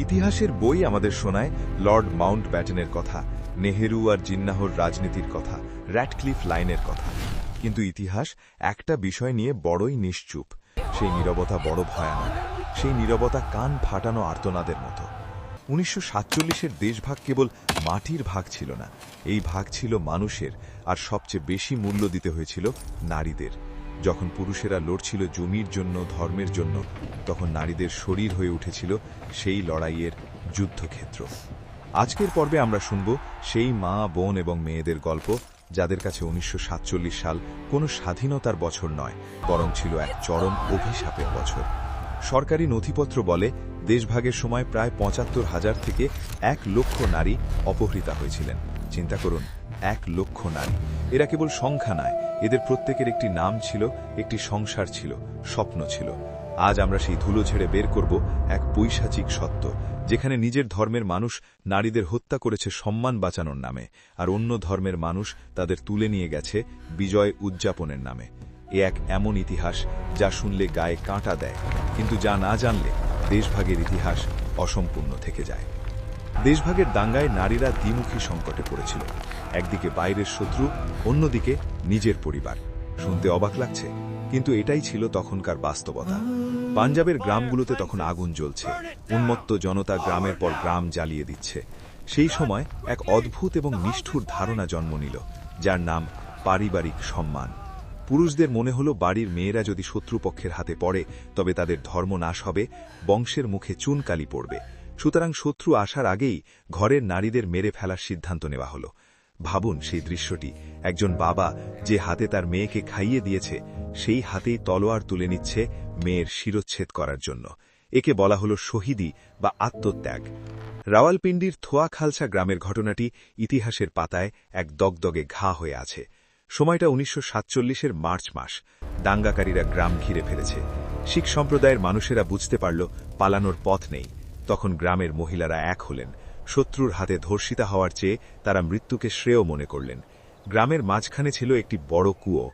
ইতিহাসের বই আমাদের শোনায় লর্ড মাউন্ট ব্যাটেনের কথা, নেহেরু আর জিন্নাহর রাজনীতির কথা, র্যাটক্লিফ লাইনের কথা। কিন্তু ইতিহাস একটা বিষয় নিয়ে বড়ই নিশ্চুপ। সেই নীরবতা বড় ভয়ানক। সেই নীরবতা কান ফাটানো আর্তনাদের মতো। ১৯৪৭-এর দেশভাগ কেবল মাটির ভাগ ছিল না, এই ভাগ ছিল মানুষের, আর সবচেয়ে বেশি মূল্য দিতে হয়েছিল নারীদের। যখন পুরুষেরা লড়ছিল জমির জন্য, ধর্মের জন্য, তখন নারীদের শরীর হয়ে উঠেছিল সেই লড়াইয়ের যুদ্ধক্ষেত্র। আজকের পর্বে আমরা শুনব সেই মা, বোন এবং মেয়েদের গল্প, যাদের কাছে ১৯৪৭ সাল কোনো স্বাধীনতার বছর নয়, বরং ছিল এক চরম অভিশাপের বছর। সরকারি নথিপত্র বলে দেশভাগের সময় প্রায় ৭৫,০০০ থেকে ১ লক্ষ নারী অপহৃতা হয়েছিলেন। চিন্তা করুন, ১ লক্ষ নারী। এরা কেবল সংখ্যা নয়, এদের প্রত্যেকের একটি নাম ছিল, একটি সংসার ছিল, স্বপ্ন ছিল। আজ আমরা সেই ধুলো ঝেড়ে বের করব এক পৈশাচিক সত্য, যেখানে নিজের ধর্মের মানুষ নারীদের হত্যা করেছে সম্মান বাঁচানোর নামে, আর অন্য ধর্মের মানুষ তাদের তুলে নিয়ে গেছে বিজয় উদযাপনের নামে। এ এক এমন ইতিহাস যা শুনলে গায়ে কাঁটা দেয়, কিন্তু যা না জানলে দেশভাগের ইতিহাস অসম্পূর্ণ থেকে যায়। দেশভাগের দাঙ্গায় নারীরা দ্বিমুখী সংকটে পড়েছিল। একদিকে বাইরের শত্রু, অন্যদিকে নিজের পরিবার। শুনতে অবাক লাগছে, কিন্তু এটাই ছিল তখনকার বাস্তবতা। পাঞ্জাবের গ্রামগুলোতে তখন আগুন জ্বলছে, উন্মত্ত জনতা গ্রামের পর গ্রাম জ্বালিয়ে দিচ্ছে। সেই সময় এক অদ্ভুত এবং নিষ্ঠুর ধারণা জন্ম নিল, যার নাম পারিবারিক সম্মান। পুরুষদের মনে হলো বাড়ির মেয়েরা যদি শত্রুপক্ষের হাতে পড়ে, তবে তাদের ধর্ম নাশ হবে, বংশের মুখে চুনকালি পড়বে। সুতরাং শত্রু আসার আগেই ঘরের নারীদের মেরে ফেলার সিদ্ধান্ত নেওয়া হলো। ভাবুন সেই দৃশ্যটি, একজন বাবা যে হাতে তার মেয়েকে খাইয়ে দিয়েছে, সেই হাতেই তলোয়ার তুলে নিচ্ছে মেয়ের শিরচ্ছেদ করার জন্য। একে বলা হলো শহীদি বা আত্মত্যাগ। রাওয়ালপিন্ডির থোয়া খালসা গ্রামের ঘটনাটি ইতিহাসের পাতায় এক দগদগে ঘা হয়ে আছে। সময়টা ১৯৪৭-এর মার্চ মাস। দাঙ্গাকারীরা গ্রাম ঘিরে ফেলেছে। শিখ সম্প্রদায়ের মানুষেরা বুঝতে পারল পালানোর পথ নেই। তখন গ্রামের মহিলারা এক হলেন। শত্রুর হাতে ধর্ষিতা হওয়ার চেয়ে তারা মৃত্যুকে শ্রেয় মনে করলেন। গ্রামের মাঝখানে ছিল একটি বড় কুয়ো।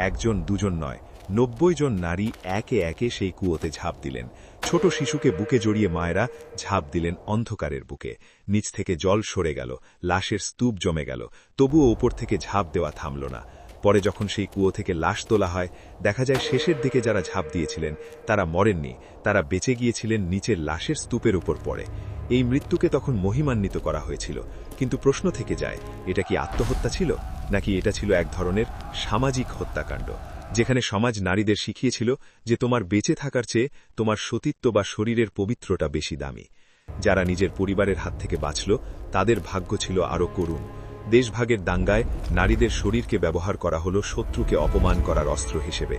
একজন দুজন নয়, ৯০ জন নারী একে একে সেই কুয়োতে ঝাঁপ দিলেন। ছোট শিশুকে বুকে জড়িয়ে মায়েরা ঝাঁপ দিলেন অন্ধকারের বুকে। নিচ থেকে জল সরে গেল, লাশের স্তূপ জমে গেল, তবুও উপর থেকে ঝাঁপ দেওয়া থামল না। পরে যখন সেই কুয়ো থেকে লাশ তোলা হয়, দেখা যায় শেষের দিকে যারা ঝাঁপ দিয়েছিলেন তারা মরেননি, তারা বেঁচে গিয়েছিলেন নিচের লাশের স্তূপের উপর পড়ে। এই মৃত্যুকে তখন মহিমান্বিত করা হয়েছিল। কিন্তু প্রশ্ন থেকে যায়, এটা কি আত্মহত্যা ছিল, নাকি এটা ছিল এক ধরনের সামাজিক হত্যাকাণ্ড, যেখানে সমাজ নারীদের শিখিয়েছিল যে তোমার বেঁচে থাকার চেয়ে তোমার সতীত্ব বা শরীরের পবিত্রতা বেশি দামি। যারা নিজের পরিবারের হাত থেকে বাঁচল, তাদের ভাগ্য ছিল আরও করুণ। দেশভাগের দাঙ্গায় নারীদের শরীরকে ব্যবহার করা হলো শত্রুকে অপমান করার অস্ত্র হিসেবে।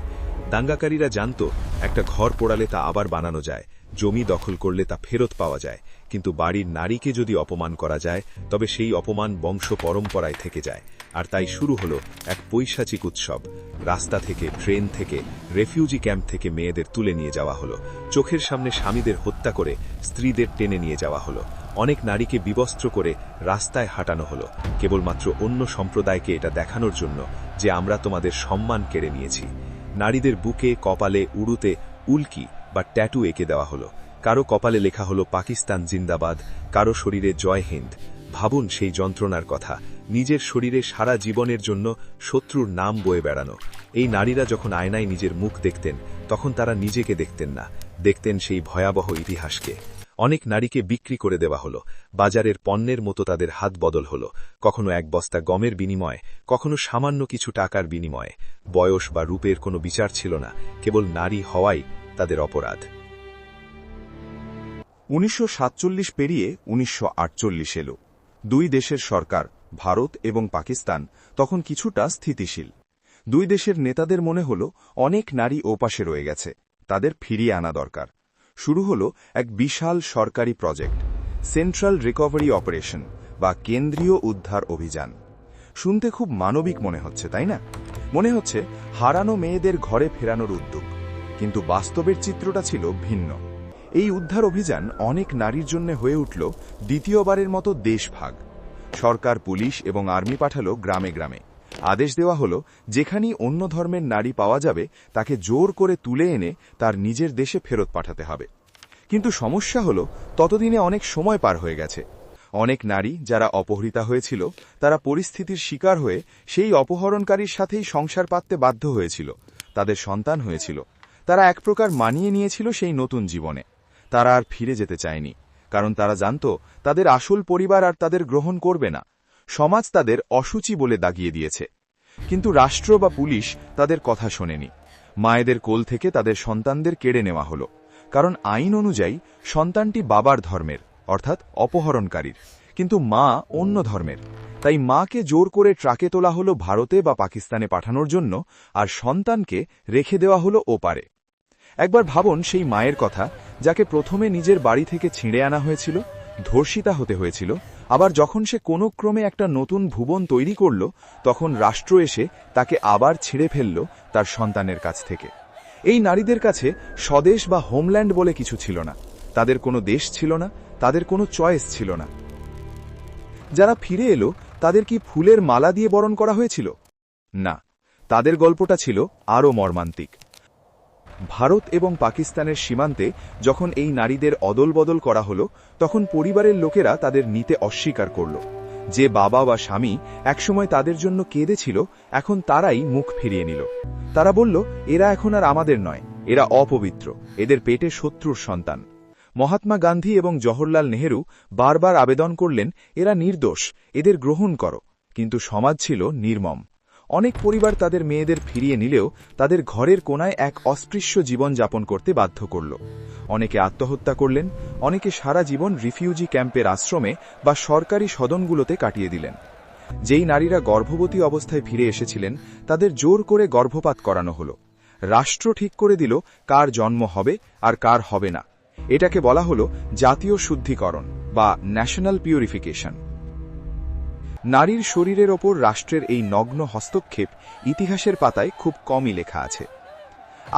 দাঙ্গাকারীরা জানত, একটা ঘর পোড়ালে তা আবার বানানো যায়, জমি দখল করলে তা ফেরত পাওয়া যায়, কিন্তু বাড়ির নারীকে যদি অপমান করা যায়, তবে সেই অপমান বংশ পরম্পরায় থেকে যায়। আর তাই শুরু হলো এক পৈশাচিক উৎসব। রাস্তা থেকে, ট্রেন থেকে, রেফিউজি ক্যাম্প থেকে মেয়েদের তুলে নিয়ে যাওয়া হলো। চোখের সামনে স্বামীদের হত্যা করে স্ত্রীদের টেনে নিয়ে যাওয়া হলো। অনেক নারীকে বিবস্ত্র করে রাস্তায় হাঁটানো হলো, কেবলমাত্র অন্য সম্প্রদায়কে এটা দেখানোর জন্য যে আমরা তোমাদের সম্মান কেড়ে নিয়েছি। নারীদের বুকে, কপালে, উড়ুতে উল্কি বা ট্যাটু এঁকে দেওয়া হলো। কারো কপালে লেখা হলো পাকিস্তান জিন্দাবাদ, কারো শরীরে জয় হিন্দ। ভাবুন সেই যন্ত্রণার কথা, নিজের শরীরে সারা জীবনের জন্য শত্রুর নাম বয়ে বেড়ানো। এই নারীরা যখন আয়নায় নিজের মুখ দেখতেন, তখন তারা নিজেকে দেখতেন না, দেখতেন সেই ভয়াবহ ইতিহাসকে। অনেক নারীকে বিক্রি করে দেওয়া হলো, বাজারের পণ্যের মতো তাদের হাত বদল হলো, কখনো এক বস্তা গমের বিনিময়ে, কখনো সামান্য কিছু টাকার বিনিময়ে। বয়স বা রূপের কোনো বিচার ছিল না, কেবল নারী হওয়াই তাদের অপরাধ। ১৯৪৭ পেরিয়ে ১৯৪৮ এলো। দুই দেশের সরকার, ভারত এবং পাকিস্তান, তখন কিছুটা স্থিতিশীল। দুই দেশের নেতাদের মনে হল অনেক নারী ওপাশে রয়ে গেছে, তাদের ফিরিয়ে আনা দরকার। শুরু হলো এক বিশাল সরকারি প্রজেক্ট, সেন্ট্রাল রিকভারি অপারেশন বা কেন্দ্রীয় উদ্ধার অভিযান। শুনতে খুব মানবিক মনে হচ্ছে, তাই না? মনে হচ্ছে হারানো মেয়েদের ঘরে ফেরানোর উদ্যোগ। কিন্তু বাস্তবের চিত্রটা ছিল ভিন্ন। এই উদ্ধার অভিযান অনেক নারীর জন্য হয়ে উঠল দ্বিতীয়বারের মতো দেশভাগ। সরকার পুলিশ এবং আর্মি পাঠালো গ্রামে গ্রামে। আদেশ দেওয়া হলো, যেখানেই অন্য ধর্মের নারী পাওয়া যাবে তাকে জোর করে তুলে এনে তার নিজের দেশে ফেরত পাঠাতে হবে। কিন্তু সমস্যা হলো ততদিনে অনেক সময় পার হয়ে গেছে। অনেক নারী যারা অপহৃতা হয়েছিল তারা পরিস্থিতির শিকার হয়ে সেই অপহরণকারীর সাথেই সংসার পাততে বাধ্য হয়েছিল। তাদের সন্তান হয়েছিল। তারা এক প্রকার মানিয়ে নিয়েছিল সেই নতুন জীবনে। তারা আর ফিরে যেতে চায়নি, কারণ তারা জানত তাদের আসল পরিবার আর তাদের গ্রহণ করবে না। সমাজ তাদের অসুচি বলে দাগিয়ে দিয়েছে। কিন্তু রাষ্ট্র বা পুলিশ তাদের কথা শোনেনি। মায়েদের কোল থেকে তাদের সন্তানদের কেড়ে নেওয়া হলো, কারণ আইন অনুযায়ী সন্তানটি বাবার ধর্মের, অর্থাৎ অপহরণকারীর, কিন্তু মা অন্য ধর্মের। তাই মাকে জোর করে ট্রাকে তোলা হলো ভারতে বা পাকিস্তানে পাঠানোর জন্য, আর সন্তানকে রেখে দেওয়া হলো ওপারে। একবার ভাবুন সেই মায়ের কথা, যাকে প্রথমে নিজের বাড়ি থেকে ছিঁড়ে আনা হয়েছিল, ধর্ষিতা হতে হয়েছিল, আবার যখন সে কোনো ক্রমে একটা নতুন ভুবন তৈরি করল, তখন রাষ্ট্র এসে তাকে আবার ছিঁড়ে ফেলল তার সন্তানের কাছ থেকে। এই নারীদের কাছে স্বদেশ বা হোমল্যান্ড বলে কিছু ছিল না। তাদের কোনো দেশ ছিল না, তাদের কোনো চয়েস ছিল না। যারা ফিরে এলো তাদের কি ফুলের মালা দিয়ে বরণ করা হয়েছিল? না, তাদের গল্পটা ছিল আরও মর্মান্তিক। ভারত এবং পাকিস্তানের সীমান্তে যখন এই নারীদের অদলবদল করা হলো, তখন পরিবারের লোকেরা তাদের নিতে অস্বীকার করল। যে বাবা বা স্বামী একসময় তাদের জন্য কেঁদেছিল, এখন তারাই মুখ ফিরিয়ে নিল। তারা বলল, এরা এখন আর আমাদের নয়, এরা অপবিত্র, এদের পেটে শত্রুর সন্তান। মহাত্মা গান্ধী এবং জওহরলাল নেহেরু বারবার আবেদন করলেন, এরা নির্দোষ, এদের গ্রহণ করো। কিন্তু সমাজ ছিল নির্মম। অনেক পরিবার তাদের মেয়েদের ফিরিয়ে নিলেও তাদের ঘরের কোনায় এক অস্পৃশ্য জীবন যাপন করতে বাধ্য করল। অনেকে আত্মহত্যা করলেন, অনেকে সারা জীবন রিফিউজি ক্যাম্পের আশ্রমে বা সরকারি সদনগুলোতে কাটিয়ে দিলেন। যেই নারীরা গর্ভবতী অবস্থায় ফিরে এসেছিলেন, তাদের জোর করে গর্ভপাত করানো হলো। রাষ্ট্র ঠিক করে দিল কার জন্ম হবে আর কার হবে না। এটাকে বলা হলো জাতীয় শুদ্ধিকরণ বা ন্যাশনাল পিউরিফিকেশন। নারীর শরীরের ওপর রাষ্ট্রের এই নগ্ন হস্তক্ষেপ ইতিহাসের পাতায় খুব কমই লেখা আছে।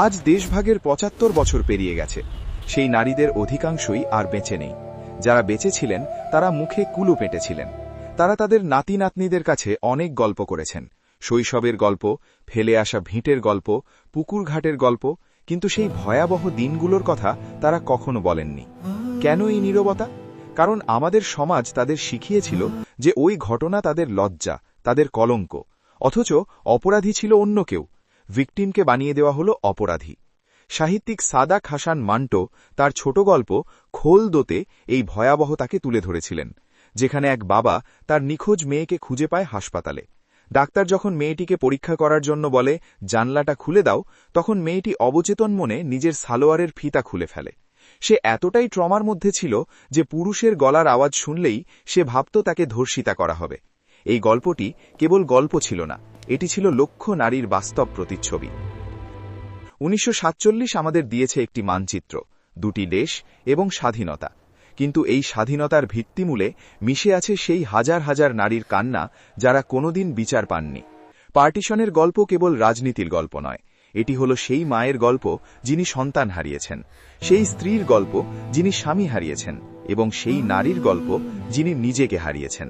আজ দেশভাগের ৭৫ বছর পেরিয়ে গেছে। সেই নারীদের অধিকাংশই আর বেঁচে নেই। যারা বেঁচে ছিলেন তারা মুখে কুলু পেটেছিলেন। তারা তাদের নাতি নাতনিদের কাছে অনেক গল্প করেছেন, শৈশবের গল্প, ফেলে আসা ভিটের গল্প, পুকুরঘাটের গল্প, কিন্তু সেই ভয়াবহ দিনগুলোর কথা তারা কখনো বলেননি। কেন এই নীরবতা? কারণ আমাদের সমাজ তাদের শিখিয়েছিল যে ওই ঘটনা তাদের লজ্জা, তাদের কলঙ্ক, অথচ অপরাধী ছিল অন্য কেউ। ভিকটিমকে বানিয়ে দেওয়া হলো অপরাধী। সাহিত্যিক সাদাক হাসান মান্টো তার ছোট গল্প খোল দোতে এই ভয়াবহতাকে তুলে ধরেছিলেন, যেখানে এক বাবা তার নিখোঁজ মেয়েকে খুঁজে পায় হাসপাতালে। ডাক্তার যখন মেয়েটিকে পরীক্ষা করার জন্য বলে, জানলাটা খুলে দাও, তখন মেয়েটি অবচেতন মনে নিজের সালোয়ারের ফিতা খুলে ফেলে। সে এতটাই ট্রমার মধ্যে ছিল যে পুরুষের গলার আওয়াজ শুনলেই সে ভাবত তাকে ধর্ষিতা করা হবে। এই গল্পটি কেবল গল্প ছিল না, এটি ছিল লক্ষ নারীর বাস্তব প্রতিচ্ছবি। ১৯৪৭ আমাদের দিয়েছে একটি মানচিত্র, দুটি দেশ এবং স্বাধীনতা। কিন্তু এই স্বাধীনতার ভিত্তিমূলে মিশে আছে সেই হাজার হাজার নারীর কান্না, যারা কোনোদিন বিচার পাননি। পার্টিশনের গল্প কেবল রাজনীতির গল্প নয়, এটি হলো সেই মায়ের গল্প যিনি সন্তান হারিয়েছেন, সেই স্ত্রীর গল্প যিনি স্বামী হারিয়েছেন, এবং সেই নারীর গল্প যিনি নিজেকে হারিয়েছেন।